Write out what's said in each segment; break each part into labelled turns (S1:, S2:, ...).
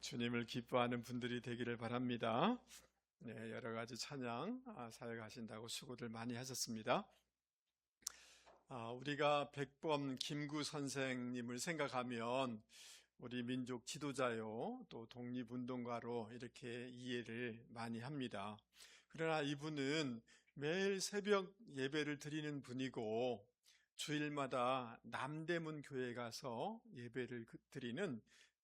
S1: 주님을 기뻐하는 분들이 되기를 바랍니다. 네, 여러 가지 찬양 사역하신다고 수고들 많이 하셨습니다. 우리가 백범 김구 선생님을 생각하면 우리 민족 지도자요, 또 독립운동가로 이렇게 이해를 많이 합니다. 그러나 이분은 매일 새벽 예배를 드리는 분이고 주일마다 남대문 교회에 가서 예배를 드리는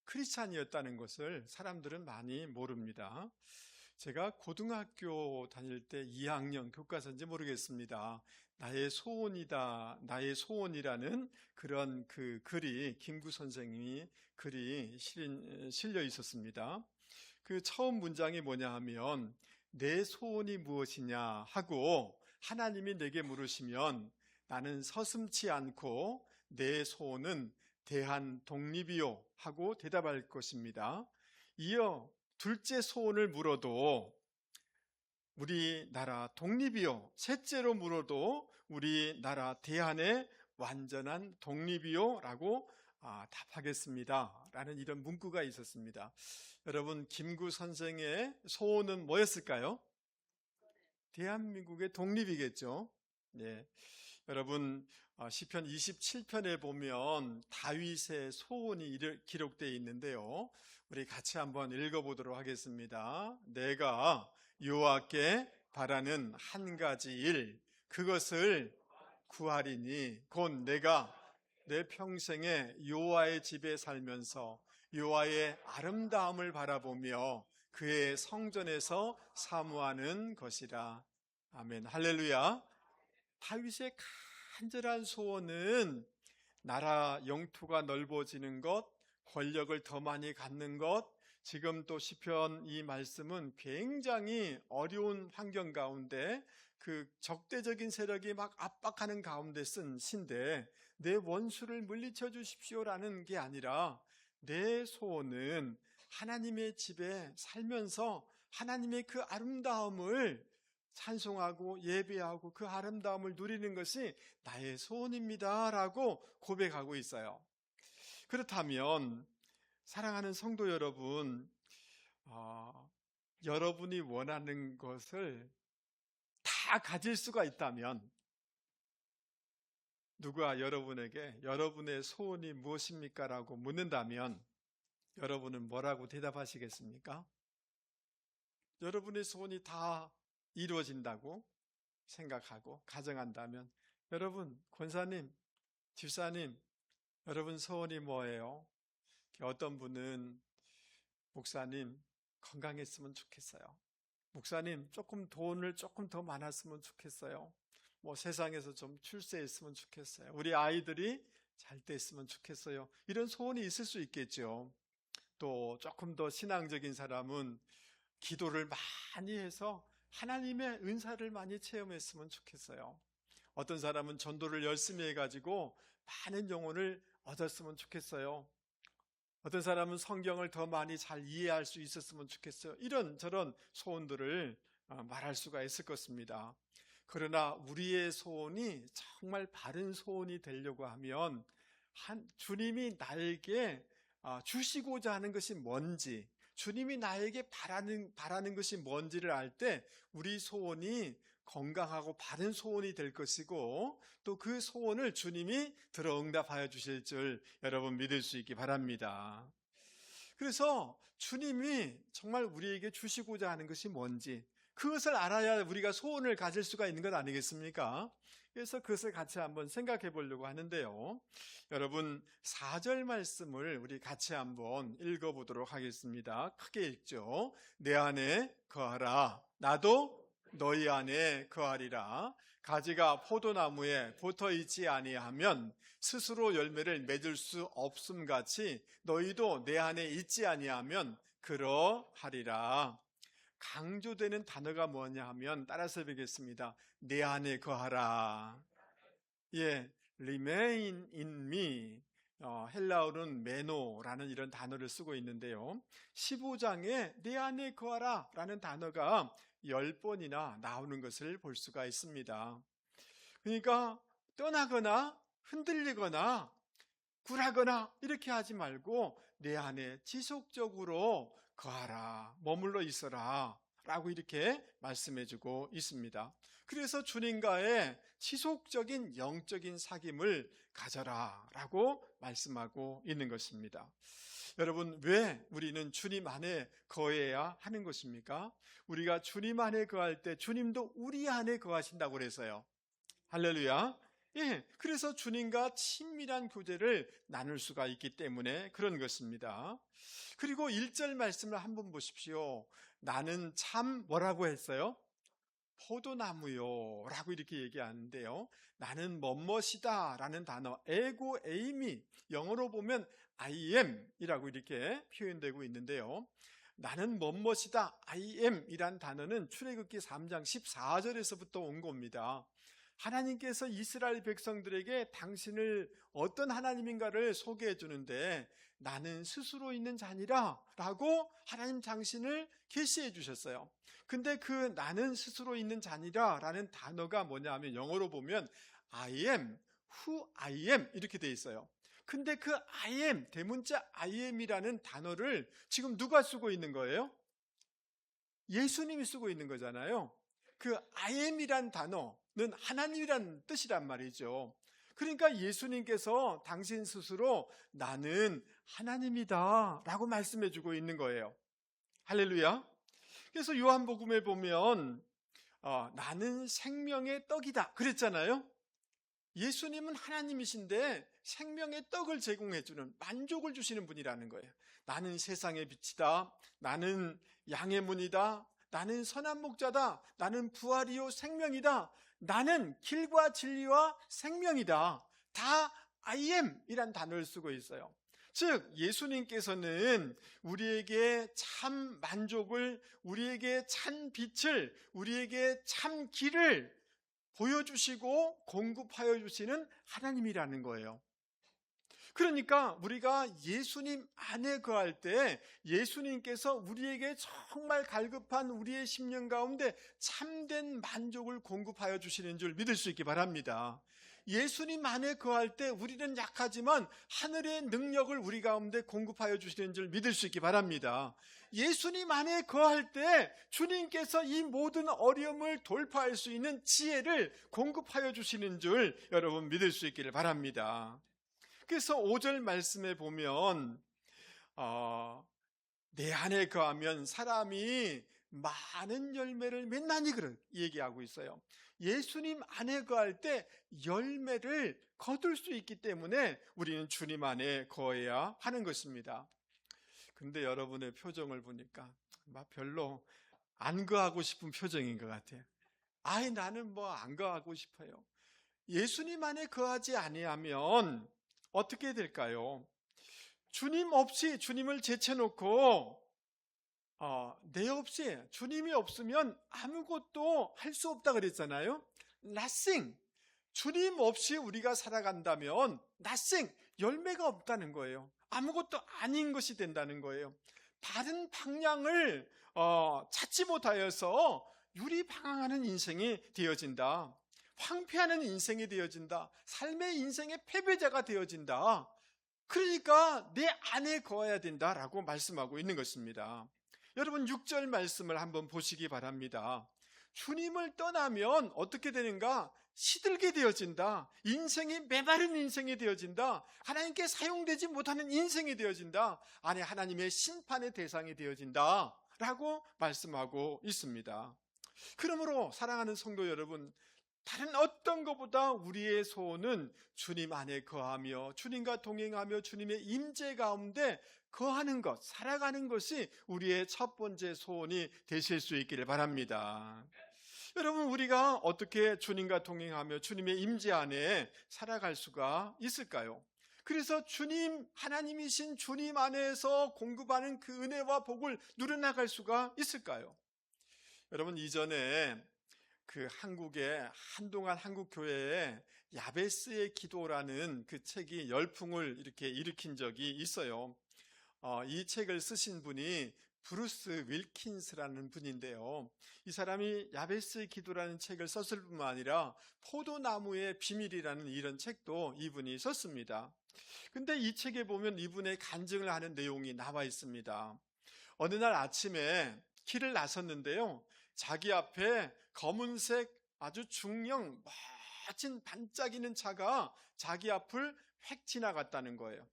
S1: 크리스찬이었다는 것을 사람들은 많이 모릅니다. 제가 고등학교 다닐 때 2학년 교과서인지 모르겠습니다. 나의 소원이다, 나의 소원이라는 그런 그 글이 김구 선생님이 글이 실려 있었습니다. 그 처음 문장이 뭐냐 하면 내 소원이 무엇이냐 하고 하나님이 내게 물으시면 나는 서슴지 않고 내 소원은 대한 독립이요 하고 대답할 것입니다. 이어 둘째 소원을 물어도 우리나라 독립이요, 셋째로 물어도 우리나라 대한의 완전한 독립이요 라고 답하겠습니다 라는 이런 문구가 있었습니다. 여러분, 김구 선생의 소원은 뭐였을까요? 대한민국의 독립이겠죠. 네. 여러분, 시편 27편에 보면 다윗의 소원이 기록되어 있는데요. 우리 같이 한번 읽어보도록 하겠습니다. 내가 여호와께 바라는 한 가지 일, 그것을 구하리니 곧 내가 내 평생에 여호와의 집에 살면서 여호와의 아름다움을 바라보며 그의 성전에서 사모하는 것이라. 아멘. 할렐루야. 다윗의 간절한 소원은 나라 영토가 넓어지는 것, 권력을 더 많이 갖는 것. 지금 또 시편 이 말씀은 굉장히 어려운 환경 가운데 그 적대적인 세력이 막 압박하는 가운데 쓴 시인데 내 원수를 물리쳐 주십시오라는 게 아니라 내 소원은 하나님의 집에 살면서 하나님의 그 아름다움을 찬송하고 예배하고 그 아름다움을 누리는 것이 나의 소원입니다 라고 고백하고 있어요. 그렇다면 사랑하는 성도 여러분, 여러분이 원하는 것을 다 가질 수가 있다면 누가 여러분에게 여러분의 소원이 무엇입니까? 라고 묻는다면 여러분은 뭐라고 대답하시겠습니까? 여러분의 소원이 다 이루어진다고 생각하고 가정한다면 여러분, 권사님, 집사님, 여러분 소원이 뭐예요? 어떤 분은 목사님 건강했으면 좋겠어요. 목사님 조금 돈을 조금 더 많았으면 좋겠어요. 뭐 세상에서 좀 출세했으면 좋겠어요. 우리 아이들이 잘 됐으면 좋겠어요. 이런 소원이 있을 수 있겠죠. 또 조금 더 신앙적인 사람은 기도를 많이 해서 하나님의 은사를 많이 체험했으면 좋겠어요. 어떤 사람은 전도를 열심히 해가지고 많은 영혼을 얻었으면 좋겠어요. 어떤 사람은 성경을 더 많이 잘 이해할 수 있었으면 좋겠어요. 이런 저런 소원들을 말할 수가 있을 것입니다. 그러나 우리의 소원이 정말 바른 소원이 되려고 하면 주님이 나에게 주시고자 하는 것이 뭔지, 주님이 나에게 바라는 것이 뭔지를 알 때 우리 소원이 건강하고 바른 소원이 될 것이고 또 그 소원을 주님이 들어 응답하여 주실 줄 여러분 믿을 수 있기 바랍니다. 그래서 주님이 정말 우리에게 주시고자 하는 것이 뭔지 그것을 알아야 우리가 소원을 가질 수가 있는 것 아니겠습니까? 그래서 그것을 같이 한번 생각해 보려고 하는데요. 여러분 4절 말씀을 우리 같이 한번 읽어보도록 하겠습니다. 크게 읽죠. 내 안에 거하라. 나도 너희 안에 거하리라. 가지가 포도나무에 붙어 있지 아니하면 스스로 열매를 맺을 수 없음같이 너희도 내 안에 있지 아니하면 그러하리라. 강조되는 단어가 뭐냐 하면 따라서 읽겠습니다. 내 안에 거하라. 예, remain in me. 헬라어는 메노라는 이런 단어를 쓰고 있는데요. 15장에 내 안에 거하라 라는 단어가 10번이나 나오는 것을 볼 수가 있습니다. 그러니까 떠나거나 흔들리거나 굴하거나 이렇게 하지 말고 내 안에 지속적으로 거하라, 머물러 있어라 라고 이렇게 말씀해 주고 있습니다. 그래서 주님과의 지속적인 영적인 사귐을 가져라 라고 말씀하고 있는 것입니다. 여러분, 왜 우리는 주님 안에 거해야 하는 것입니까? 우리가 주님 안에 거할 때 주님도 우리 안에 거하신다고 그래서요. 할렐루야. 예, 그래서 주님과 친밀한 교제를 나눌 수가 있기 때문에 그런 것입니다. 그리고 1절 말씀을 한번 보십시오. 나는 참 뭐라고 했어요? 포도나무요 라고 이렇게 얘기하는데요, 나는 뭐뭇이다 라는 단어, 에고 에이미, 영어로 보면 I am 이라고 이렇게 표현되고 있는데요, 나는 뭐뭇이다 I am 이란 단어는 출애굽기 3장 14절에서부터 온 겁니다. 하나님께서 이스라엘 백성들에게 당신을 어떤 하나님인가를 소개해 주는데, 나는 스스로 있는 자니라 라고 하나님 당신을 계시해 주셨어요. 근데 그 나는 스스로 있는 자니라 라는 단어가 뭐냐면 영어로 보면 I am who I am 이렇게 돼 있어요. 근데 그 I am, 대문자 I am이라는 단어를 지금 누가 쓰고 있는 거예요? 예수님이 쓰고 있는 거잖아요. 그 I am이란 단어는 하나님이란 뜻이란 말이죠. 그러니까 예수님께서 당신 스스로 나는 하나님이다 라고 말씀해 주고 있는 거예요. 할렐루야. 그래서 요한복음에 보면 나는 생명의 떡이다 그랬잖아요. 예수님은 하나님이신데 생명의 떡을 제공해 주는, 만족을 주시는 분이라는 거예요. 나는 세상의 빛이다, 나는 양의 문이다, 나는 선한 목자다, 나는 부활이요 생명이다, 나는 길과 진리와 생명이다. 다 I am 이란 단어를 쓰고 있어요. 즉 예수님께서는 우리에게 참 만족을, 우리에게 참 빛을, 우리에게 참 길을 보여주시고 공급하여 주시는 하나님이라는 거예요. 그러니까 우리가 예수님 안에 거할 때 예수님께서 우리에게 정말 갈급한 우리의 심령 가운데 참된 만족을 공급하여 주시는 줄 믿을 수 있기 바랍니다. 예수님 안에 거할 때 우리는 약하지만 하늘의 능력을 우리 가운데 공급하여 주시는 줄 믿을 수 있기 바랍니다. 예수님 안에 거할 때 주님께서 이 모든 어려움을 돌파할 수 있는 지혜를 공급하여 주시는 줄 여러분 믿을 수 있기를 바랍니다. 그래서 5절 말씀에 보면 내 안에 거하면 사람이 많은 열매를 맺나니 그렇게 얘기하고 있어요. 예수님 안에 거할 때 열매를 거둘 수 있기 때문에 우리는 주님 안에 거해야 하는 것입니다. 근데 여러분의 표정을 보니까 별로 안 거하고 싶은 표정인 것 같아요. 나는 안 거하고 싶어요. 예수님 안에 거하지 아니하면 어떻게 될까요? 주님 없이, 주님을 제쳐놓고 내 없이, 주님이 없으면 아무것도 할 수 없다 그랬잖아요. Nothing. 주님 없이 우리가 살아간다면 nothing, 열매가 없다는 거예요. 아무것도 아닌 것이 된다는 거예요. 다른 방향을 찾지 못하여서 유리방황하는 인생이 되어진다. 황폐하는 인생이 되어진다. 삶의 인생의 패배자가 되어진다. 그러니까 내 안에 거해야 된다라고 말씀하고 있는 것입니다. 여러분 6절 말씀을 한번 보시기 바랍니다. 주님을 떠나면 어떻게 되는가? 시들게 되어진다. 인생이 메마른 인생이 되어진다. 하나님께 사용되지 못하는 인생이 되어진다. 안에 하나님의 심판의 대상이 되어진다 라고 말씀하고 있습니다. 그러므로 사랑하는 성도 여러분, 다른 어떤 것보다 우리의 소원은 주님 안에 거하며 주님과 동행하며 주님의 임재 가운데 거하는 것, 살아가는 것이 우리의 첫 번째 소원이 되실 수 있기를 바랍니다. 여러분, 우리가 어떻게 주님과 동행하며 주님의 임재 안에 살아갈 수가 있을까요? 그래서 주님, 하나님이신 주님 안에서 공급하는 그 은혜와 복을 누려나갈 수가 있을까요? 여러분, 이전에 한국에 한동안 한국 교회에 야베스의 기도라는 그 책이 열풍을 이렇게 일으킨 적이 있어요. 이 책을 쓰신 분이 브루스 윌킨스라는 분인데요. 이 사람이 야베스의 기도라는 책을 썼을 뿐만 아니라 포도나무의 비밀이라는 이런 책도 이분이 썼습니다. 근데 이 책에 보면 이분의 간증을 하는 내용이 나와 있습니다. 어느 날 아침에 길을 나섰는데요. 자기 앞에 검은색 아주 중형 멋진 반짝이는 차가 자기 앞을 획 지나갔다는 거예요.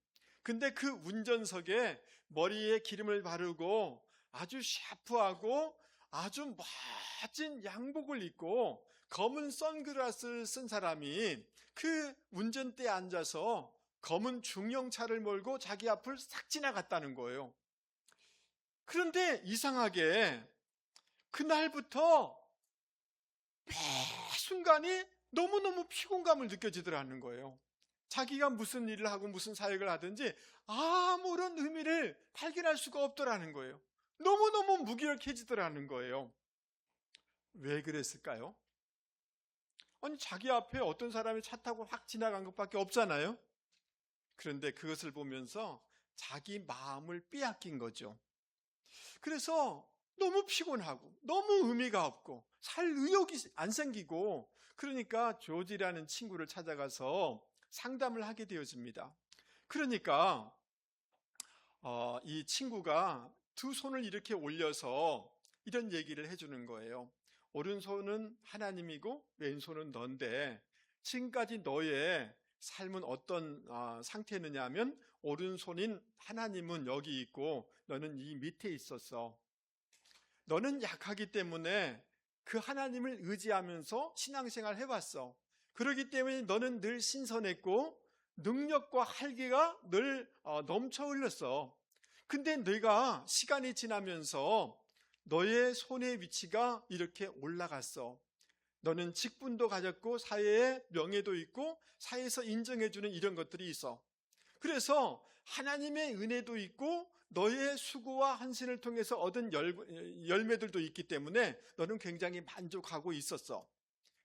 S1: 근데 그 운전석에 머리에 기름을 바르고 아주 샤프하고 아주 멋진 양복을 입고 검은 선글라스를 쓴 사람이 그 운전대에 앉아서 검은 중형차를 몰고 자기 앞을 싹 지나갔다는 거예요. 그런데 이상하게 그날부터 매 순간이 너무너무 피곤감을 느껴지더라는 거예요. 자기가 무슨 일을 하고 무슨 사역을 하든지 아무런 의미를 발견할 수가 없더라는 거예요. 너무너무 무기력해지더라는 거예요. 왜 그랬을까요? 아니, 자기 앞에 어떤 사람이 차 타고 확 지나간 것밖에 없잖아요. 그런데 그것을 보면서 자기 마음을 빼앗긴 거죠. 그래서 너무 피곤하고 너무 의미가 없고 살 의욕이 안 생기고, 그러니까 조지라는 친구를 찾아가서 상담을 하게 되어집니다. 그러니까 이 친구가 두 손을 이렇게 올려서 이런 얘기를 해주는 거예요. 오른손은 하나님이고 왼손은 넌데 지금까지 너의 삶은 어떤 상태느냐 하면 오른손인 하나님은 여기 있고 너는 이 밑에 있었어. 너는 약하기 때문에 그 하나님을 의지하면서 신앙생활 해왔어. 그렇기 때문에 너는 늘 신선했고 능력과 활기가 늘 넘쳐 흘렀어. 근데 네가 시간이 지나면서 너의 손의 위치가 이렇게 올라갔어. 너는 직분도 가졌고 사회에 명예도 있고 사회에서 인정해주는 이런 것들이 있어. 그래서 하나님의 은혜도 있고 너의 수고와 헌신을 통해서 얻은 열매들도 있기 때문에 너는 굉장히 만족하고 있었어.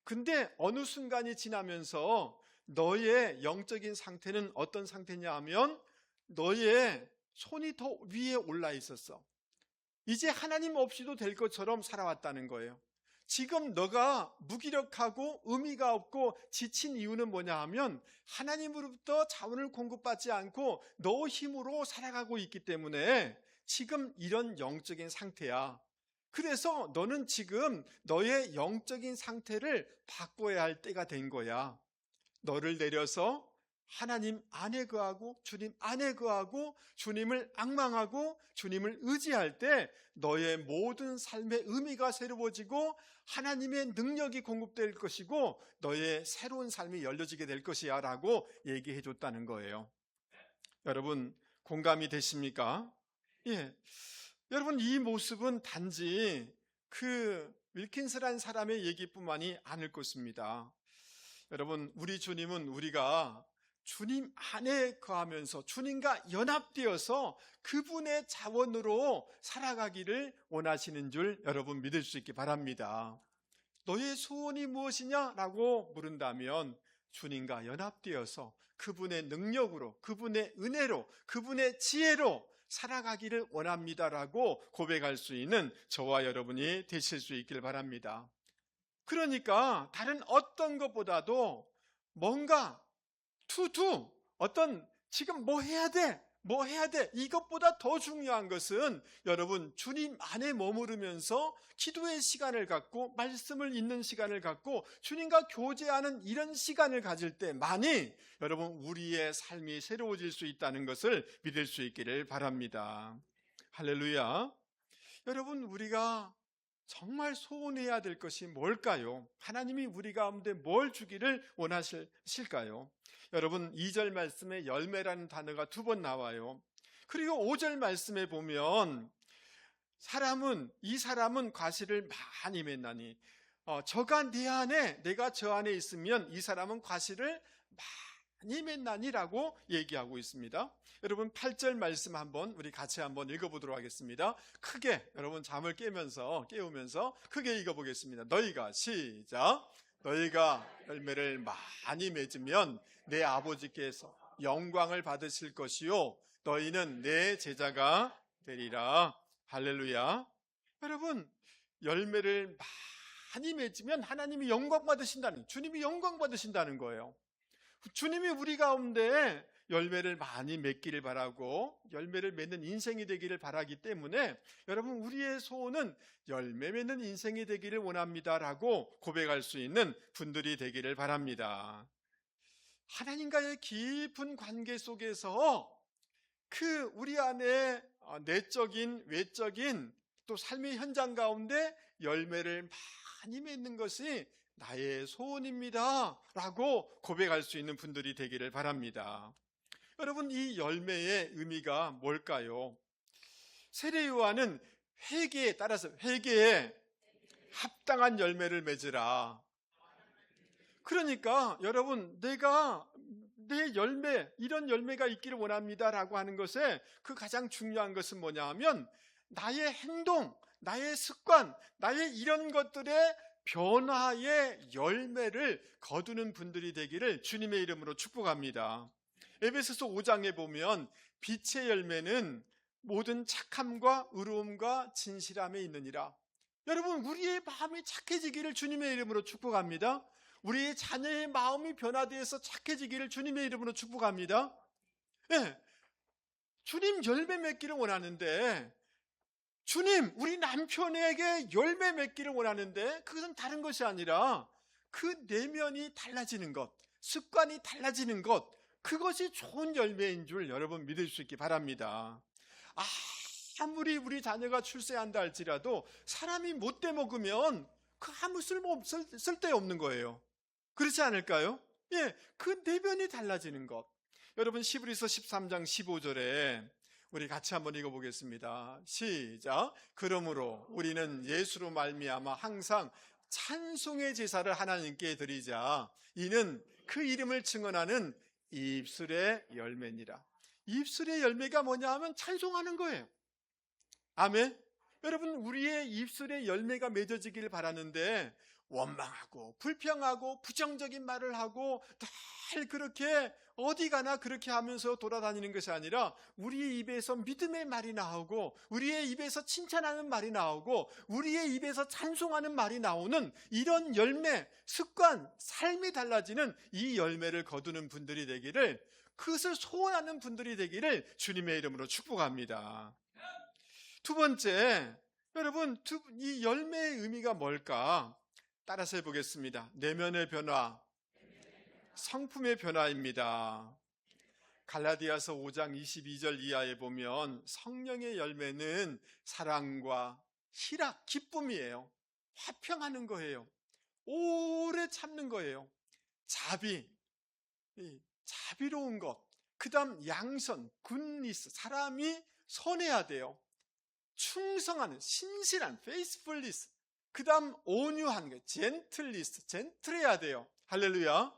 S1: 근데 어느 순간이 지나면서 너의 영적인 상태는 어떤 상태냐 하면 너의 손이 더 위에 올라 있었어. 이제 하나님 없이도 될 것처럼 살아왔다는 거예요. 지금 너가 무기력하고 의미가 없고 지친 이유는 뭐냐 하면 하나님으로부터 자원을 공급받지 않고 너 힘으로 살아가고 있기 때문에 지금 이런 영적인 상태야. 그래서 너는 지금 너의 영적인 상태를 바꿔야 할 때가 된 거야. 너를 내려서 하나님 안에 거하고 주님 안에 거하고 주님을 앙망하고 주님을 의지할 때 너의 모든 삶의 의미가 새로워지고 하나님의 능력이 공급될 것이고 너의 새로운 삶이 열려지게 될 것이야 라고 얘기해 줬다는 거예요. 여러분 공감이 되십니까? 예. 여러분 이 모습은 단지 그 윌킨스라는 사람의 얘기뿐만이 아닐 것입니다. 여러분 우리 주님은 우리가 주님 안에 거하면서 주님과 연합되어서 그분의 자원으로 살아가기를 원하시는 줄 여러분 믿을 수 있기 바랍니다. 너의 소원이 무엇이냐라고 물은다면 주님과 연합되어서 그분의 능력으로 그분의 은혜로 그분의 지혜로 살아가기를 원합니다라고 고백할 수 있는 저와 여러분이 되실 수 있길 바랍니다. 그러니까 다른 어떤 것보다도 뭔가 어떤 지금 뭐 해야 돼 이것보다 더 중요한 것은 여러분 주님 안에 머무르면서 기도의 시간을 갖고 말씀을 읽는 시간을 갖고 주님과 교제하는 이런 시간을 가질 때만이 여러분 우리의 삶이 새로워질 수 있다는 것을 믿을 수 있기를 바랍니다. 할렐루야. 여러분 우리가 정말 소원해야 될 것이 뭘까요? 하나님이 우리 가운데 뭘 주기를 원하실까요? 여러분 2절 말씀에 열매라는 단어가 2번 나와요. 그리고 5절 말씀에 보면 이 사람은 과실을 많이 맺나니 저가 내 안에 내가 저 안에 있으면 이 사람은 과실을 많이 맺나니라고 얘기하고 있습니다. 여러분 8절 말씀 우리 같이 한번 읽어보도록 하겠습니다. 크게 여러분 잠을 깨우면서 크게 읽어보겠습니다. 시작. 너희가 열매를 많이 맺으면 내 아버지께서 영광을 받으실 것이요 너희는 내 제자가 되리라. 할렐루야. 여러분, 열매를 많이 맺으면 하나님이 영광 받으신다는, 주님이 영광 받으신다는 거예요. 주님이 우리 가운데 열매를 많이 맺기를 바라고 열매를 맺는 인생이 되기를 바라기 때문에 여러분, 우리의 소원은 열매 맺는 인생이 되기를 원합니다라고 고백할 수 있는 분들이 되기를 바랍니다. 하나님과의 깊은 관계 속에서 그 우리 안에 내적인 외적인 또 삶의 현장 가운데 열매를 많이 맺는 것이 나의 소원입니다 라고 고백할 수 있는 분들이 되기를 바랍니다. 여러분, 이 열매의 의미가 뭘까요? 세례 요한은 회개에 따라서 회개에 합당한 열매를 맺으라. 그러니까 여러분, 내가 내 열매, 이런 열매가 있기를 원합니다 라고 하는 것에 그 가장 중요한 것은 뭐냐 하면 나의 행동, 나의 습관, 나의 이런 것들의 변화의 열매를 거두는 분들이 되기를 주님의 이름으로 축복합니다. 에베소서 5장에 보면 빛의 열매는 모든 착함과 의로움과 진실함에 있느니라. 여러분, 우리의 마음이 착해지기를 주님의 이름으로 축복합니다. 우리의 자녀의 마음이 변화되어서 착해지기를 주님의 이름으로 축복합니다. 네, 주님 열매 맺기를 원하는데, 주님 우리 남편에게 열매 맺기를 원하는데 그것은 다른 것이 아니라 그 내면이 달라지는 것, 습관이 달라지는 것, 그것이 좋은 열매인 줄 여러분 믿을 수 있기 바랍니다. 아무리 우리 자녀가 출세한다 할지라도 사람이 못돼 먹으면 그 아무 쓸데없는 거예요. 그렇지 않을까요? 예, 그 내면이 달라지는 것. 여러분, 히브리서 13장 15절에 우리 같이 한번 읽어보겠습니다. 시작. 그러므로 우리는 예수로 말미암아 항상 찬송의 제사를 하나님께 드리자. 이는 그 이름을 증언하는 입술의 열매니라. 입술의 열매가 뭐냐 하면 찬송하는 거예요. 아멘. 여러분, 우리의 입술의 열매가 맺어지기를 바라는데 원망하고 불평하고 부정적인 말을 하고 늘 그렇게 어디 가나 그렇게 하면서 돌아다니는 것이 아니라 우리의 입에서 믿음의 말이 나오고 우리의 입에서 칭찬하는 말이 나오고 우리의 입에서 찬송하는 말이 나오는 이런 열매, 습관, 삶이 달라지는 이 열매를 거두는 분들이 되기를, 그것을 소원하는 분들이 되기를 주님의 이름으로 축복합니다. 두 번째, 여러분, 이 열매의 의미가 뭘까? 따라서 해보겠습니다. 내면의 변화, 성품의 변화입니다. 갈라디아서 5장 22절 이하에 보면 성령의 열매는 사랑과 희락, 기쁨이에요. 화평하는 거예요. 오래 참는 거예요. 자비로운 것. 그 다음 양선, 굿니스, 사람이 선해야 돼요. 충성하는, 신실한, faithfulness. 그 다음 온유한 게 젠틀리스, 젠틀해야 돼요. 할렐루야.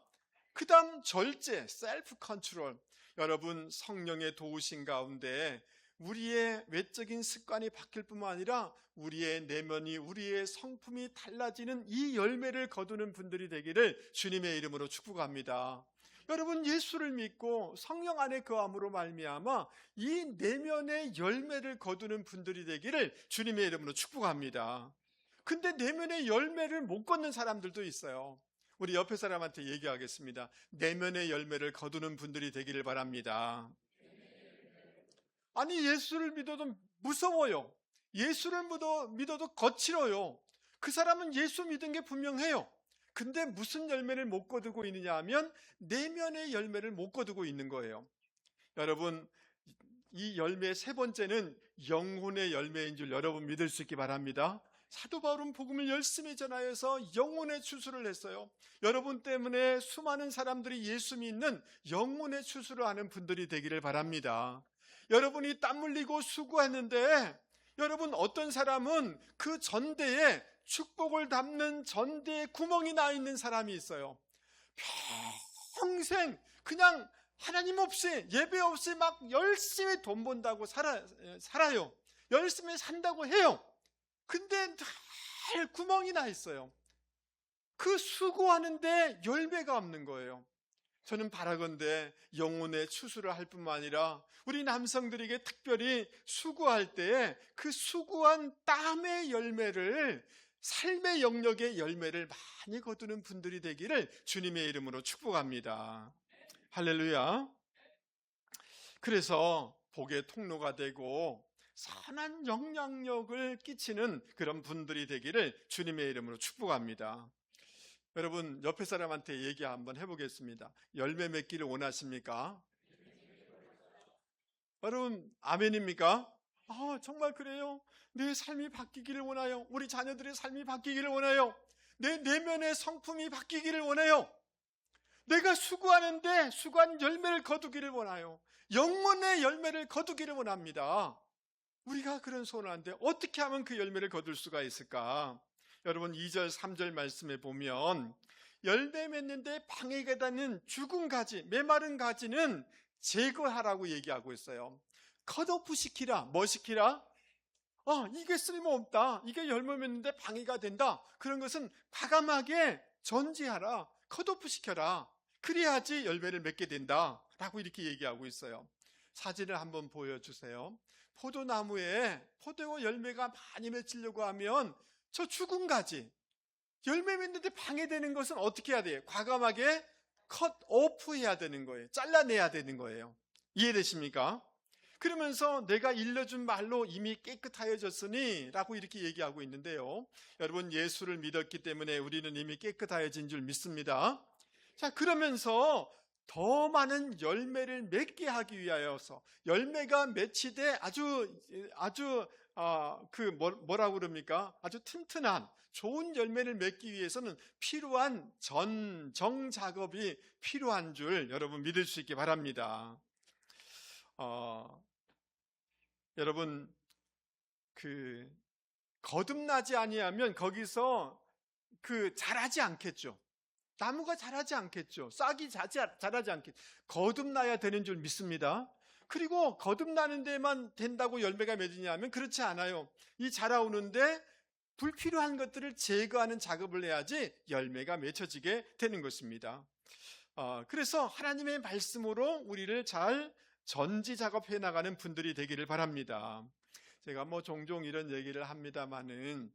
S1: 그 다음 절제, 셀프 컨트롤. 여러분, 성령의 도우신 가운데 우리의 외적인 습관이 바뀔 뿐만 아니라 우리의 내면이, 우리의 성품이 달라지는 이 열매를 거두는 분들이 되기를 주님의 이름으로 축복합니다. 여러분, 예수를 믿고 성령 안에 거함으로 말미암아 이 내면의 열매를 거두는 분들이 되기를 주님의 이름으로 축복합니다. 근데 내면의 열매를 못 걷는 사람들도 있어요. 우리 옆에 사람한테 얘기하겠습니다. 내면의 열매를 거두는 분들이 되기를 바랍니다. 아니, 예수를 믿어도 무서워요. 예수를 믿어도 거칠어요. 그 사람은 예수 믿은 게 분명해요. 근데 무슨 열매를 못 거두고 있느냐 하면 내면의 열매를 못 거두고 있는 거예요. 여러분, 이 열매 세 번째는 영혼의 열매인 줄 여러분 믿을 수 있기 바랍니다. 사도 바울은 복음을 열심히 전하여서 영혼의 추수를 했어요. 여러분 때문에 수많은 사람들이 예수 믿는 영혼의 추수를 하는 분들이 되기를 바랍니다. 여러분이 땀 흘리고 수고했는데, 여러분, 어떤 사람은 그 전대에 축복을 담는 전대에 구멍이 나 있는 사람이 있어요. 평생 그냥 하나님 없이, 예배 없이 막 열심히 돈 번다고 살아요. 열심히 산다고 해요. 근데 늘 구멍이 나 있어요. 그 수고하는데 열매가 없는 거예요. 저는 바라건대 영혼의 추수를 할 뿐만 아니라 우리 남성들에게 특별히 수고할 때에 그 수고한 땀의 열매를, 삶의 영역의 열매를 많이 거두는 분들이 되기를 주님의 이름으로 축복합니다. 할렐루야. 그래서 복의 통로가 되고 선한 영향력을 끼치는 그런 분들이 되기를 주님의 이름으로 축복합니다. 여러분, 옆에 사람한테 얘기 한번 해보겠습니다. 열매 맺기를 원하십니까? 여러분, 아멘입니까? 정말 그래요. 내 삶이 바뀌기를 원해요. 우리 자녀들의 삶이 바뀌기를 원해요. 내 내면의 성품이 바뀌기를 원해요. 내가 수고하는데 수고한 열매를 거두기를 원해요. 영혼의 열매를 거두기를 원합니다. 우리가 그런 소원을 하는데 어떻게 하면 그 열매를 거둘 수가 있을까? 여러분, 2절 3절 말씀에 보면 열매 맺는데 방해가 되는 죽은 가지, 메마른 가지는 제거하라고 얘기하고 있어요. 컷오프 시키라. 뭐 시키라? 이게 쓸모없다, 이게 열매 맺는데 방해가 된다, 그런 것은 과감하게 전지하라, 컷오프 시켜라. 그래야지 열매를 맺게 된다 라고 이렇게 얘기하고 있어요. 사진을 한번 보여주세요. 포도나무에 포도 열매가 많이 맺히려고 하면 저 죽은 가지, 열매 맺는데 방해되는 것은 어떻게 해야 돼요? 과감하게 컷 오프 해야 되는 거예요. 잘라내야 되는 거예요. 이해되십니까? 그러면서 내가 일러준 말로 이미 깨끗하여졌으니 라고 이렇게 얘기하고 있는데요. 여러분, 예수를 믿었기 때문에 우리는 이미 깨끗하여진 줄 믿습니다. 자, 그러면서 더 많은 열매를 맺게 하기 위하여서, 열매가 맺히되 뭐라고 그럽니까? 아주 튼튼한 좋은 열매를 맺기 위해서는 필요한 전정 작업이 필요한 줄 여러분 믿을 수 있기 바랍니다. 여러분, 거듭나지 아니하면 거기서 자라지 않겠죠. 나무가 자라지 않겠죠. 싹이 자라지 않겠죠. 거듭나야 되는 줄 믿습니다. 그리고 거듭나는 데만 된다고 열매가 맺으냐면 그렇지 않아요. 이 자라오는데 불필요한 것들을 제거하는 작업을 해야지 열매가 맺혀지게 되는 것입니다. 그래서 하나님의 말씀으로 우리를 잘 전지 작업해 나가는 분들이 되기를 바랍니다. 제가 종종 이런 얘기를 합니다마는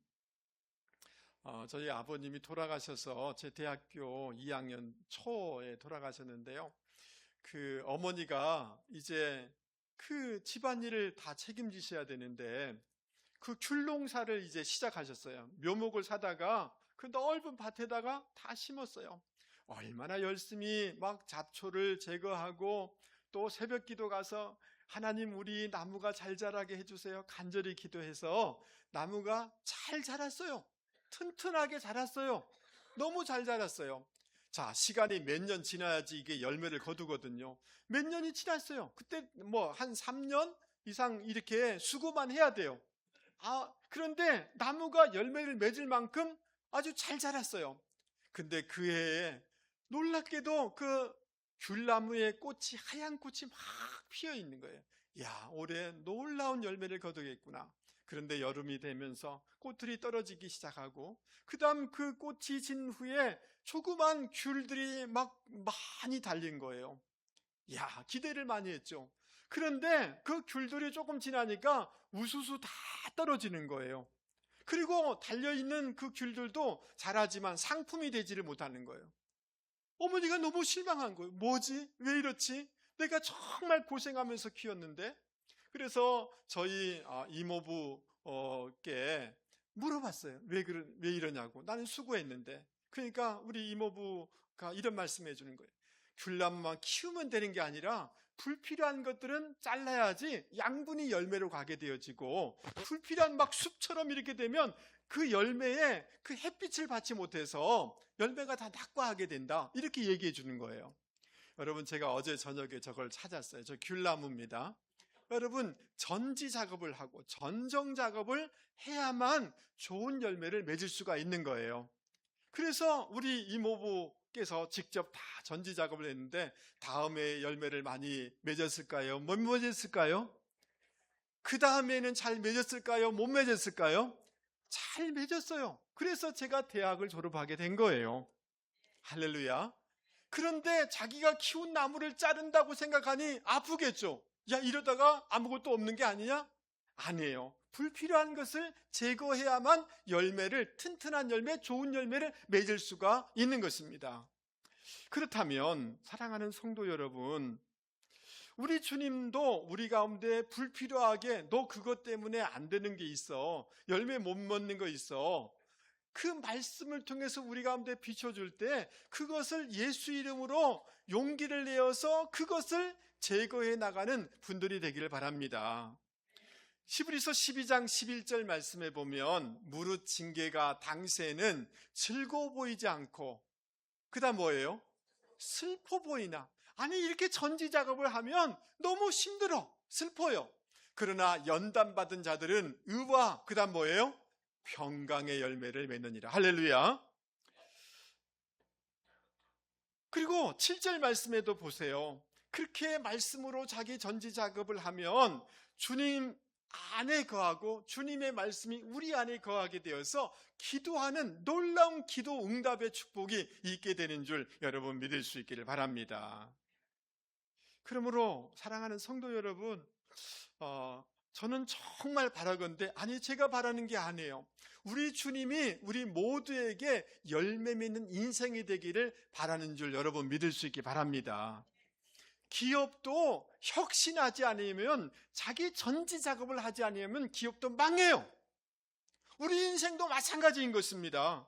S1: 저희 아버님이 돌아가셔서 제 대학교 2학년 초에 돌아가셨는데요. 어머니가 이제 집안일을 다 책임지셔야 되는데 귤 농사를 이제 시작하셨어요. 묘목을 사다가 넓은 밭에다가 다 심었어요. 얼마나 열심히 막 잡초를 제거하고 또 새벽 기도 가서 하나님, 우리 나무가 잘 자라게 해주세요, 간절히 기도해서 나무가 잘 자랐어요. 튼튼하게 자랐어요. 너무 잘 자랐어요. 자, 시간이 몇 년 지나야지 이게 열매를 거두거든요. 몇 년이 지났어요. 그때 한 3년 이상 이렇게 수고만 해야 돼요. 그런데 나무가 열매를 맺을 만큼 아주 잘 자랐어요. 근데 그 해에 놀랍게도 귤나무에 하얀 꽃이 막 피어 있는 거예요. 올해 놀라운 열매를 거두겠구나. 그런데 여름이 되면서 꽃들이 떨어지기 시작하고, 그 다음 그 꽃이 진 후에 조그만 귤들이 막 많이 달린 거예요. 기대를 많이 했죠. 그런데 그 귤들이 조금 지나니까 우수수 다 떨어지는 거예요. 그리고 달려있는 그 귤들도 자라지만 상품이 되지를 못하는 거예요. 어머니가 너무 실망한 거예요. 뭐지? 왜 이렇지? 내가 정말 고생하면서 키웠는데. 그래서 저희 이모부께 물어봤어요. 왜 이러냐고. 나는 수고했는데. 그러니까 우리 이모부가 이런 말씀해 주는 거예요. 귤나무만 키우면 되는 게 아니라 불필요한 것들은 잘라야지 양분이 열매로 가게 되어지고, 불필요한 숲처럼 이렇게 되면 그 열매에 햇빛을 받지 못해서 열매가 다 낙과하게 된다, 이렇게 얘기해 주는 거예요. 여러분, 제가 어제 저녁에 저걸 찾았어요. 저 귤나무입니다. 여러분, 전지 작업을 하고 전정 작업을 해야만 좋은 열매를 맺을 수가 있는 거예요. 그래서 우리 이모부께서 직접 다 전지 작업을 했는데 다음에 열매를 많이 맺었을까요? 못 맺었을까요? 그 다음에는 잘 맺었을까요? 못 맺었을까요? 잘 맺었어요. 그래서 제가 대학을 졸업하게 된 거예요. 할렐루야. 그런데 자기가 키운 나무를 자른다고 생각하니 아프겠죠. 야, 이러다가 아무것도 없는 게 아니냐? 아니에요. 불필요한 것을 제거해야만 열매를, 튼튼한 열매, 좋은 열매를 맺을 수가 있는 것입니다. 그렇다면 사랑하는 성도 여러분, 우리 주님도 우리 가운데 불필요하게 너 그것 때문에 안 되는 게 있어, 열매 못 먹는 거 있어, 그 말씀을 통해서 우리 가운데 비춰줄 때 그것을 예수 이름으로 용기를 내어서 그것을 제거해 나가는 분들이 되기를 바랍니다. 히브리서 12장 11절 말씀에 보면 무릇 징계가 당시에는 즐거워 보이지 않고 그 다음 뭐예요? 슬퍼 보이나. 아니, 이렇게 전지 작업을 하면 너무 힘들어, 슬퍼요. 그러나 연단받은 자들은 의와 그 다음 뭐예요? 평강의 열매를 맺느니라. 할렐루야. 그리고 7절 말씀에도 보세요. 그렇게 말씀으로 자기 전지 작업을 하면 주님 안에 거하고 주님의 말씀이 우리 안에 거하게 되어서 기도하는 놀라운 기도 응답의 축복이 있게 되는 줄 여러분 믿을 수 있기를 바랍니다. 그러므로 사랑하는 성도 여러분, 저는 정말 바라건대, 아니 제가 바라는 게 아니에요. 우리 주님이 우리 모두에게 열매 맺는 인생이 되기를 바라는 줄 여러분 믿을 수 있기 바랍니다. 기업도 혁신하지 않으면, 자기 전지 작업을 하지 않으면 기업도 망해요. 우리 인생도 마찬가지인 것입니다.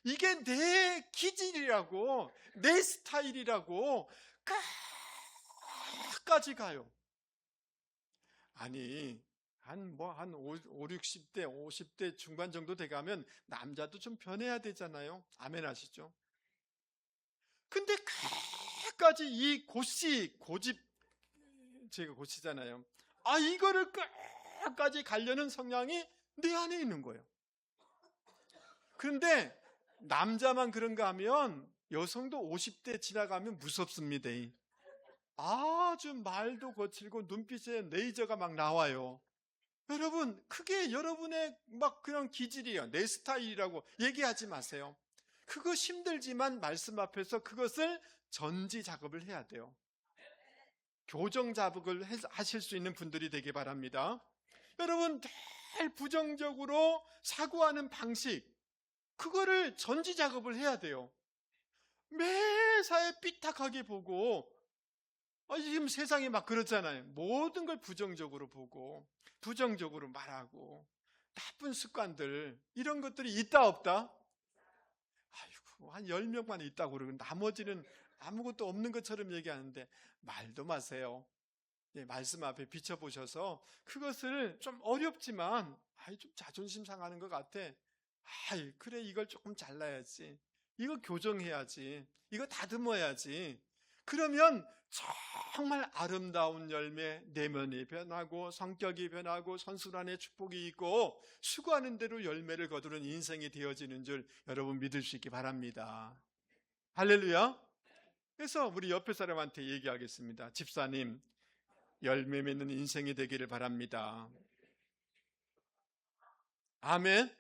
S1: 이게 내 기질이라고, 내 스타일이라고 끝까지 가요. 아니, 한 5, 60대, 50대 중반 정도 돼가면 남자도 좀 변해야 되잖아요. 아멘 하시죠? 근데 끝까지 이 고집, 제가 고치잖아요. 이거를 끝까지 가려는 성향이 내 안에 있는 거예요. 그런데 남자만 그런가 하면 여성도 50대 지나가면 무섭습니다. 아주 말도 거칠고 눈빛에 레이저가 막 나와요. 여러분, 그게 여러분의 막 그런 기질이에요. 내 스타일이라고 얘기하지 마세요. 그거 힘들지만 말씀 앞에서 그것을 전지 작업을 해야 돼요. 교정 작업을 하실 수 있는 분들이 되기 바랍니다. 여러분, 늘 부정적으로 사고하는 방식, 그거를 전지 작업을 해야 돼요. 매사에 삐딱하게 보고, 지금 세상이 막 그렇잖아요. 모든 걸 부정적으로 보고 부정적으로 말하고 나쁜 습관들, 이런 것들이 있다 없다? 아이고, 한 10명만 있다고 그러고 나머지는 아무것도 없는 것처럼 얘기하는데 말도 마세요. 말씀 앞에 비춰보셔서 그것을 좀 어렵지만 좀 자존심 상하는 것 같아. 그래, 이걸 조금 잘라야지, 이거 교정해야지, 이거 다듬어야지. 그러면 정말 아름다운 열매, 내면이 변하고 성격이 변하고 선순환의 축복이 있고 수고하는 대로 열매를 거두는 인생이 되어지는 줄 여러분 믿을 수 있기 바랍니다. 할렐루야. 그래서 우리 옆에 사람한테 얘기하겠습니다. 집사님, 열매 맺는 인생이 되기를 바랍니다. 아멘.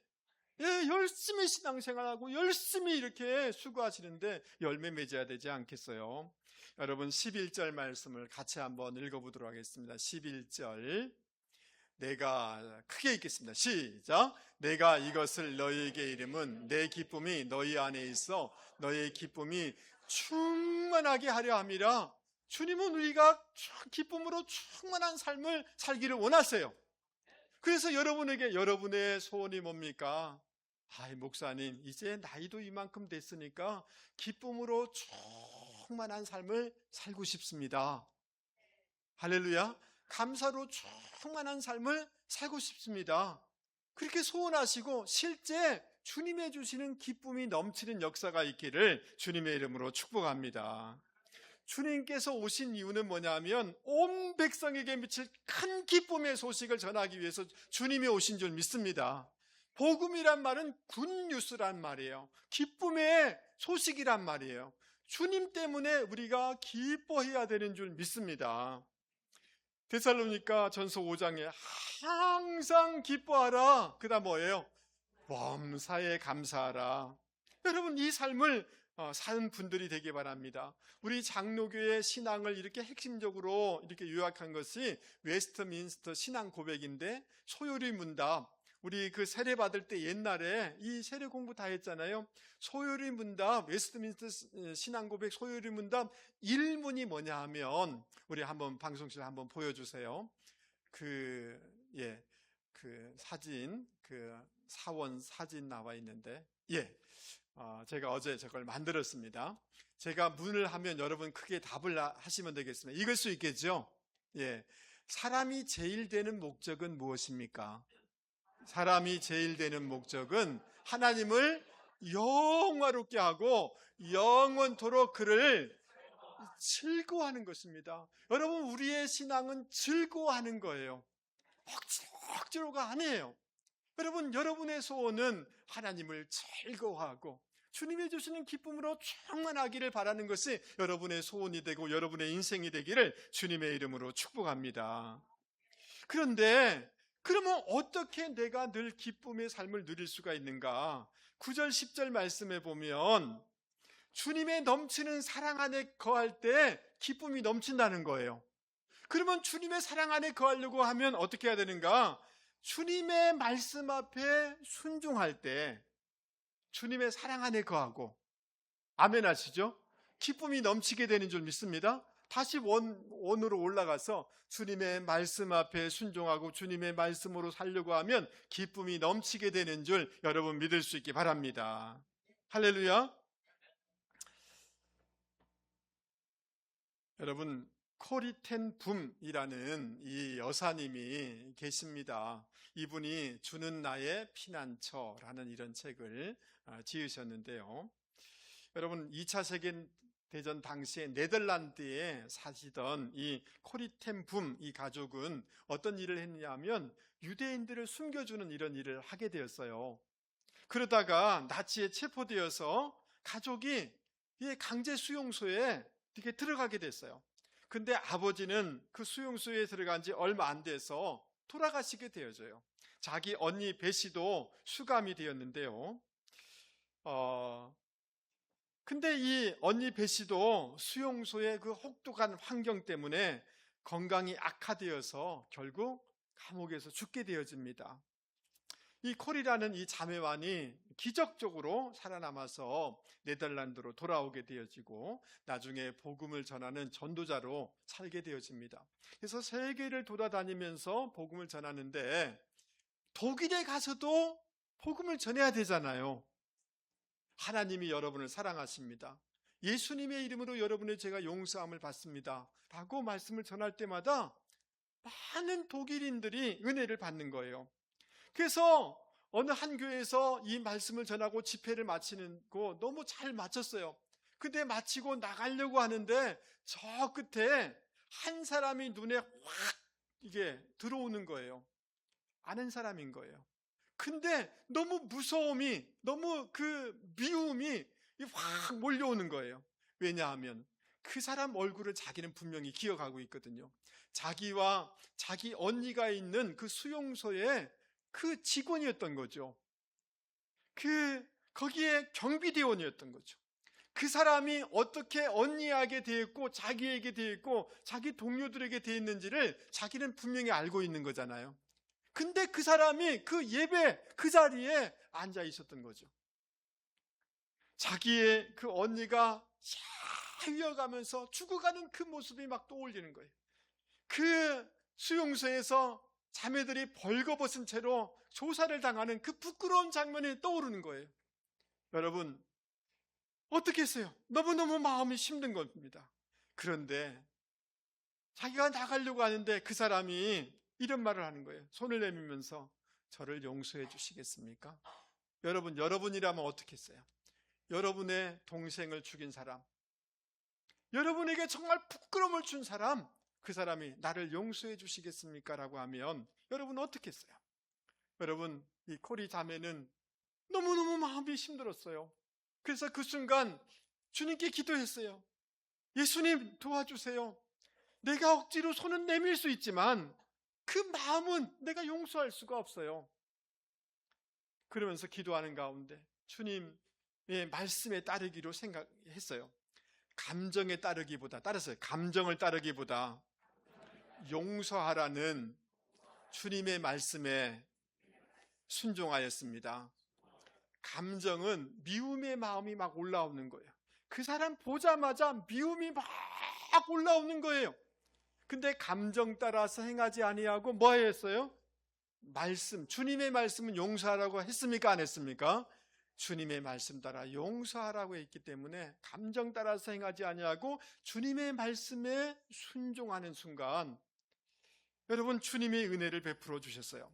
S1: 열심히 신앙생활하고 열심히 이렇게 수고하시는데 열매 맺어야 되지 않겠어요? 여러분, 11절 말씀을 같이 한번 읽어보도록 하겠습니다. 11절 내가 크게 읽겠습니다. 시작. 내가 이것을 너희에게 이름은 내 기쁨이 너희 안에 있어 너희의 기쁨이 충만하게 하려 함이라. 주님은 우리가 기쁨으로 충만한 삶을 살기를 원하세요. 그래서 여러분에게 여러분의 소원이 뭡니까? 목사님, 이제 나이도 이만큼 됐으니까 기쁨으로 충만한 삶을 살고 싶습니다. 할렐루야. 감사로 충만한 삶을 살고 싶습니다. 그렇게 소원하시고 실제 주님의 주시는 기쁨이 넘치는 역사가 있기를 주님의 이름으로 축복합니다. 주님께서 오신 이유는 뭐냐면 온 백성에게 미칠 큰 기쁨의 소식을 전하기 위해서 주님이 오신 줄 믿습니다. 복음이란 말은 굿뉴스란 말이에요. 기쁨의 소식이란 말이에요. 주님 때문에 우리가 기뻐해야 되는 줄 믿습니다. 데살로니가 전서 5장에 항상 기뻐하라. 그 다음 뭐예요? 범사에 감사하라. 여러분, 이 삶을 사는 분들이 되기 바랍니다. 우리 장로교의 신앙을 이렇게 핵심적으로 이렇게 요약한 것이 웨스트민스터 신앙 고백인데, 소요리 문답, 우리 그 세례 받을 때 옛날에 이 세례 공부 다 했잖아요. 소요리 문답, 웨스트민스터 신앙 고백 소요리 문답 1문이 뭐냐 하면, 우리 한번 방송실 한번 보여주세요. 그 사진, 그 사원 사진 나와 있는데, 제가 어제 저걸 만들었습니다. 제가 문을 하면 여러분 크게 답을 하시면 되겠습니다. 읽을 수 있겠죠? 사람이 제일 되는 목적은 무엇입니까? 사람이 제일 되는 목적은 하나님을 영화롭게 하고 영원토록 그를 즐거워하는 것입니다. 여러분, 우리의 신앙은 즐거워하는 거예요. 억지로가 아니에요. 여러분의 소원은 하나님을 즐거워하고 주님이 주시는 기쁨으로 충만하기를 바라는 것이 여러분의 소원이 되고 여러분의 인생이 되기를 주님의 이름으로 축복합니다. 그런데 그러면 어떻게 내가 늘 기쁨의 삶을 누릴 수가 있는가? 9절 10절 말씀에 보면 주님의 넘치는 사랑 안에 거할 때 기쁨이 넘친다는 거예요. 그러면 주님의 사랑 안에 거하려고 하면 어떻게 해야 되는가? 주님의 말씀 앞에 순종할 때 주님의 사랑 안에 거하고, 아멘 하시죠? 기쁨이 넘치게 되는 줄 믿습니다. 다시 원으로 올라가서 주님의 말씀 앞에 순종하고 주님의 말씀으로 살려고 하면 기쁨이 넘치게 되는 줄 여러분 믿을 수 있기 바랍니다. 할렐루야. 여러분, 코리텐 붐이라는 이 여사님이 계십니다. 이분이 주는 나의 피난처라는 이런 책을 지으셨는데요. 여러분, 2차 세계대전 당시에 네덜란드에 사시던 이 코리텐 붐 이 가족은 어떤 일을 했냐면 유대인들을 숨겨주는 이런 일을 하게 되었어요. 그러다가 나치에 체포되어서 가족이 강제 수용소에 이렇게 들어가게 됐어요. 근데 아버지는 그 수용소에 들어간 지 얼마 안 돼서 돌아가시게 되어져요. 자기 언니 베시도 수감이 되었는데요. 근데 이 언니 베시도 수용소의 그 혹독한 환경 때문에 건강이 악화되어서 결국 감옥에서 죽게 되어집니다. 이 콜이라는 이 자매만이 기적적으로 살아남아서 네덜란드로 돌아오게 되어지고 나중에 복음을 전하는 전도자로 살게 되어집니다. 그래서 세계를 돌아다니면서 복음을 전하는데 독일에 가서도 복음을 전해야 되잖아요. 하나님이 여러분을 사랑하십니다. 예수님의 이름으로 여러분의 죄가 용서함을 받습니다 라고 말씀을 전할 때마다 많은 독일인들이 은혜를 받는 거예요. 그래서 어느 한 교회에서 이 말씀을 전하고 집회를 마치는 거 너무 잘 마쳤어요. 근데 마치고 나가려고 하는데 저 끝에 한 사람이 눈에 확 이게 들어오는 거예요. 아는 사람인 거예요. 근데 너무 무서움이, 너무 그 미움이 확 몰려오는 거예요. 왜냐하면 그 사람 얼굴을 자기는 분명히 기억하고 있거든요. 자기와 자기 언니가 있는 그 수용소에 그 직원이었던 거죠. 거기에 경비대원이었던 거죠. 그 사람이 어떻게 언니에게 대했고 자기에게 대했고 자기 동료들에게 대했는지를 자기는 분명히 알고 있는 거잖아요. 근데 그 사람이 그 예배 그 자리에 앉아 있었던 거죠. 자기의 그 언니가 휘어가면서 죽어가는 그 모습이 막 떠올리는 거예요. 그 수용소에서 자매들이 벌거벗은 채로 조사를 당하는 그 부끄러운 장면이 떠오르는 거예요. 여러분, 어떻게 했어요? 너무너무 마음이 힘든 겁니다. 그런데 자기가 나가려고 하는데 그 사람이 이런 말을 하는 거예요. 손을 내밀면서 저를 용서해 주시겠습니까? 여러분이라면 어떻게 했어요? 여러분의 동생을 죽인 사람, 여러분에게 정말 부끄러움을 준 사람, 그 사람이 나를 용서해 주시겠습니까? 라고 하면 여러분 어떻게 했어요? 여러분, 이 코리 자매는 너무너무 마음이 힘들었어요. 그래서 그 순간 주님께 기도했어요. 예수님 도와주세요. 내가 억지로 손은 내밀 수 있지만 그 마음은 내가 용서할 수가 없어요. 그러면서 기도하는 가운데 주님, 말씀에 따르기로 생각했어요. 감정에 따랐어요. 감정을 따르기보다 용서하라는 주님의 말씀에 순종하였습니다. 감정은 미움의 마음이 막 올라오는 거예요. 그 사람 보자마자 미움이 막 올라오는 거예요. 근데 감정 따라서 행하지 아니하고 뭐 했어요? 주님의 말씀은 용서하라고 했습니까? 안 했습니까? 주님의 말씀 따라 용서하라고 했기 때문에 감정 따라서 행하지 아니하고 주님의 말씀에 순종하는 순간, 여러분, 주님의 은혜를 베풀어 주셨어요.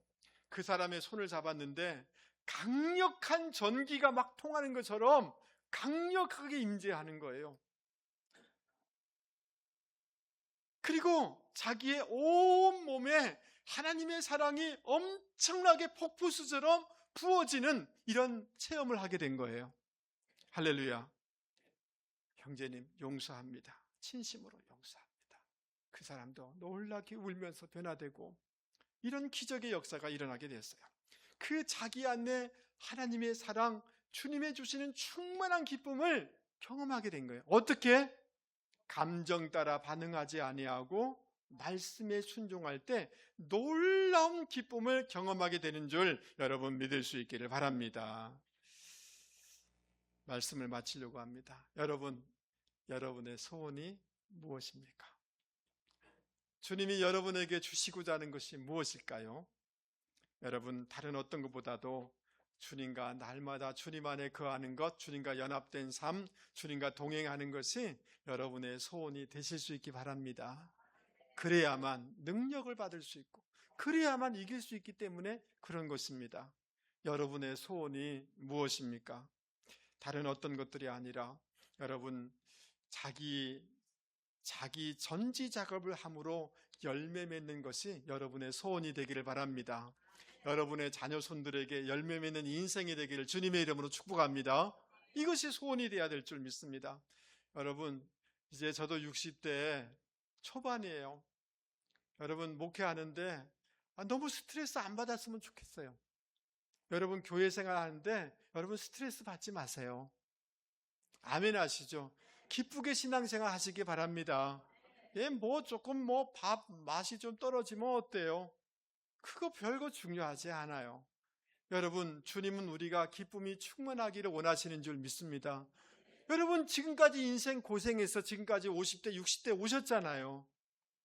S1: 그 사람의 손을 잡았는데 강력한 전기가 막 통하는 것처럼 강력하게 임재하는 거예요. 그리고 자기의 온 몸에 하나님의 사랑이 엄청나게 폭포수처럼 부어지는 이런 체험을 하게 된 거예요. 할렐루야. 형제님, 용서합니다. 진심으로 용서합니다. 그 사람도 놀라게 울면서 변화되고 이런 기적의 역사가 일어나게 됐어요. 그 자기 안에 하나님의 사랑, 주님의 주시는 충만한 기쁨을 경험하게 된 거예요. 어떻게? 감정 따라 반응하지 아니하고 말씀에 순종할 때 놀라운 기쁨을 경험하게 되는 줄 여러분 믿을 수 있기를 바랍니다. 말씀을 마치려고 합니다. 여러분의 소원이 무엇입니까? 주님이 여러분에게 주시고자 하는 것이 무엇일까요? 여러분, 다른 어떤 것보다도 주님과 날마다 주님 안에 거하는 것, 주님과 연합된 삶, 주님과 동행하는 것이 여러분의 소원이 되실 수 있기 바랍니다. 그래야만 능력을 받을 수 있고 그래야만 이길 수 있기 때문에 그런 것입니다. 여러분의 소원이 무엇입니까? 다른 어떤 것들이 아니라 여러분, 자기 전지 작업을 함으로 열매 맺는 것이 여러분의 소원이 되기를 바랍니다. 여러분의 자녀 손들에게 열매 맺는 인생이 되기를 주님의 이름으로 축복합니다. 이것이 소원이 되어야 될 줄 믿습니다. 여러분, 이제 저도 60대 초반이에요. 여러분, 목회하는데 너무 스트레스 안 받았으면 좋겠어요. 여러분, 교회 생활하는데 여러분 스트레스 받지 마세요. 아멘 하시죠? 기쁘게 신앙생활 하시기 바랍니다. 조금 밥 맛이 좀 떨어지면 어때요? 그거 별거 중요하지 않아요. 여러분, 주님은 우리가 기쁨이 충만하기를 원하시는 줄 믿습니다. 여러분, 지금까지 인생 고생해서 지금까지 50대, 60대 오셨잖아요.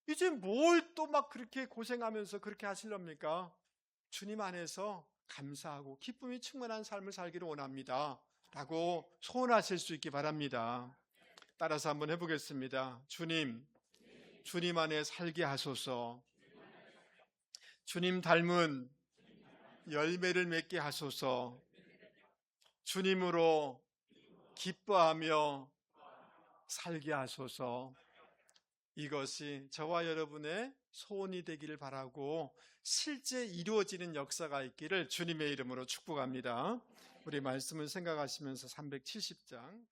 S1: 이제 뭘 또 막 그렇게 고생하면서 그렇게 하실랍니까? 주님 안에서 감사하고 기쁨이 충만한 삶을 살기를 원합니다. 라고 소원하실 수 있기 바랍니다. 따라서 한번 해보겠습니다. 주님 안에 살게 하소서. 주님 닮은 열매를 맺게 하소서. 주님으로 기뻐하며 살게 하소서. 이것이 저와 여러분의 소원이 되기를 바라고 실제 이루어지는 역사가 있기를 주님의 이름으로 축복합니다. 우리 말씀을 생각하시면서 370장